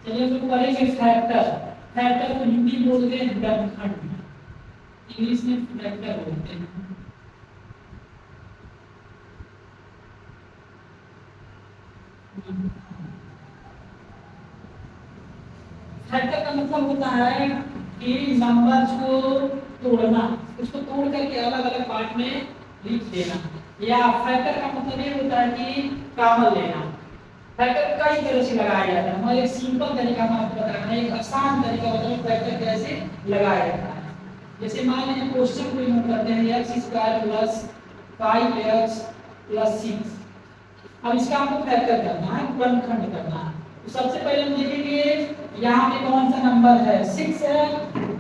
चलिए तो करेंगे फैक्टर। फैक्टर को हिंदी बोलते हैं घनखंड, इंग्लिश में फैक्टर बोलते हैं। फैक्टर का मतलब होता है कि नंबर्स को तोड़ना, उसको तोड़ करके अलग अलग पार्ट में लिख देना। या फैक्टर का मतलब ये होता है कि कॉमन लेना। फैक्टर कई तरह से लगाया जाता है, मैं एक सिंपल तरीका मैं आपको बता रहा हूं, एक आसान तरीका बताऊं फैक्टर कैसे लगाया जाता है। जैसे मान लीजिए क्वेश्चन को हम करते हैं x² + 5x + 6। अब इसका हमको फैक्टर करना है, गुणनखंड करना है। तो सबसे पहले हम देखेंगे यहाँ पे कौन सा नंबर है, 6 है।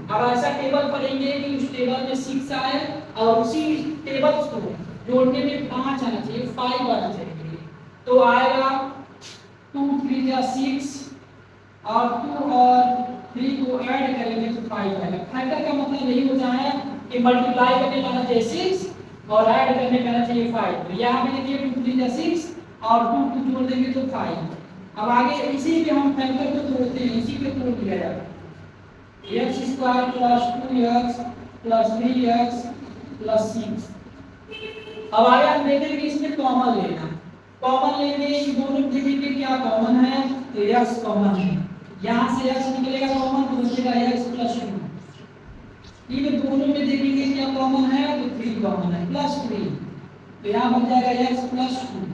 अब ऐसा टेबल पढ़ेंगे कि उस टेबल में 6 आए और उसी टेबल को जोड़ने में 5 आना चाहिए, 5 आना चाहिए। तो आएगा 2 3 या 6 और 2 और 3 को ऐड करेंगे तो 5 आएगा। फैक्टर का मतलब यही होता है कि मल्टीप्लाई करने का आना चाहिए 6 और ऐड करने का आना चाहिए 5। तो यहाँ पे देखिए 2 3 या 6 और 2 को जोड़ देंगे तो 5। अब आगे इसी पे हम फैक्टर को तोड़ते हैं, इसी पे तोड़ दिया जाएगा। x² + 2x + 3x + 6। अब आगे हम देखेंगे इसमें कॉमन लेना। कॉमन लेंगे इन दोनों में देखेंगे क्या कॉमन है, तो x कॉमन है। यहाँ से x निकलेगा कॉमन तो बचेगा x + 2। इन दोनों में देखेंगे क्या कॉमन है, तो 3 कॉमन है, +3। तो यहाँ बन जाएगा x + 2।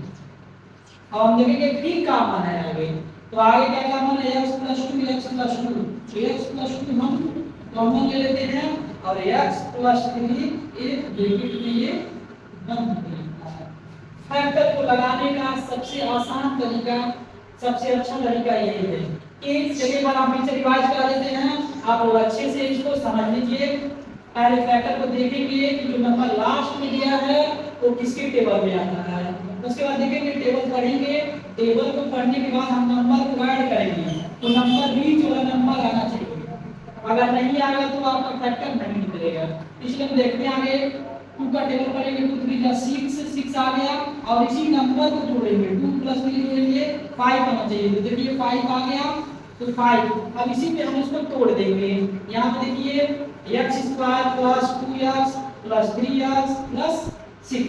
अब हम देखेंगे 3 कॉमन है आगे, तो आगे क्या कॉमन है, x + 2 x + 2। तो x + 2 हम कॉमन ले लेते हैं और x + 3 एक ब्रैकेट में ये बंद कर देता है। फैक्टर को लगाने का सबसे आसान तरीका, सबसे अच्छा तरीका यही है कि चलिए बार आप पीछे रिवाइज करा देते हैं, आप लोग अच्छे से इसको समझ लीजिए। पहले फैक्टर को देखेंगे कि जो नंबर लास्ट में दिया है वो किसके टेबल में आता है। उसके बाद देखेंगे टेबल पढ़ेंगे, टेबल को पढ़ने के बाद हम नंबर को ऐड करेंगे तो नंबर बीच वाला नंबर आना चाहिए। अगर नहीं आएगा तो आपका फैक्टर नहीं निकलेगा। इसलिए हम देखते हैं आगे 2 का टेबल पढ़ेंगे, 2 3 या 6 आ गया और इसी नंबर को जोड़ेंगे, 2 + 3 जोड़ेंगे 5 आना चाहिए। तो देखिए 5 आ गया तो 5। अब इसी पे हम इसको तोड़ देंगे। यहाँ पे देखिए x² + 2x + 3x + 6।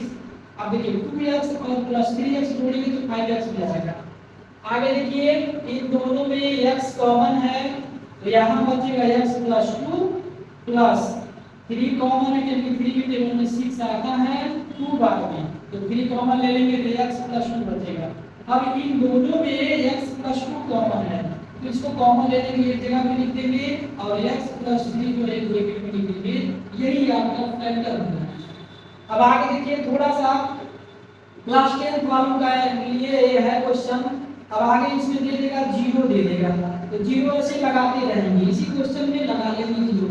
अब देखिए 2x और +3x जोड़ेंगे तो 5x मिल जाएगा। आगे देखिए इन दोनों में x कॉमन है तो यहाँ बचेगा x + 2 प्लस 3 कॉमन है क्योंकि 3 के टेबल में 6 आता है 2 बार में, तो 3 कॉमन ले लेंगे तो x + 2 बचेगा। अब इन दोनों में x + 2 कॉमन है तो इसको कॉमन ले लेंगे, एक जगह पे लिख देंगे और x + 3 जो एक ब्रैकेट में लिख देंगे। यही आपका फैक्टर होगा। अब आगे देखिए थोड़ा सा क्लास 10 वालों का लिए है क्वेश्चन। अब आगे इसमें दे देगा 0 दे देगा, तो 0 ऐसे लगाते रहेंगे, इसी क्वेश्चन में लगा लेंगे 0।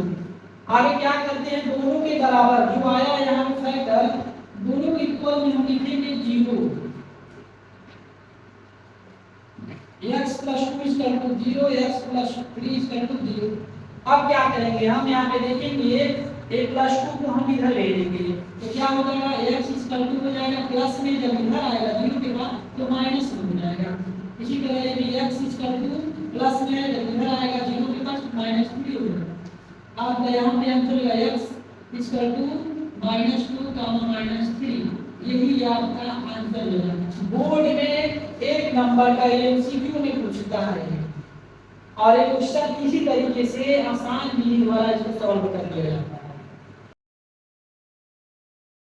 आगे क्या करते हैं, दोनों के बराबर जो आया यहाँ पे फैक्टर दोनों इक्वल में हम लिखेंगे 0। x + 2 = 0, x + 3 = 0। अब क्या करेंगे, हम यहाँ पे देखेंगे a + 2 को हम इधर ले लेंगे तो क्या हो जाएगा, x = 2 हो जाएगा प्लस में, जब इधर आएगा 0 के बाद तो माइनस में हो जाएगा। इसी तरह ये भी x = 2 प्लस में, जब इधर आएगा 0 के पास -3 हो जाएगा। अब यहाँ पे हम चलेगा x = 2 -2, -3। यही आपका आंसर होगा। बोर्ड में एक नंबर का एमसीक्यू में पूछता है और एक क्वेश्चन इसी तरीके से आसान विधि द्वारा इसको सॉल्व कर दिया जाता है।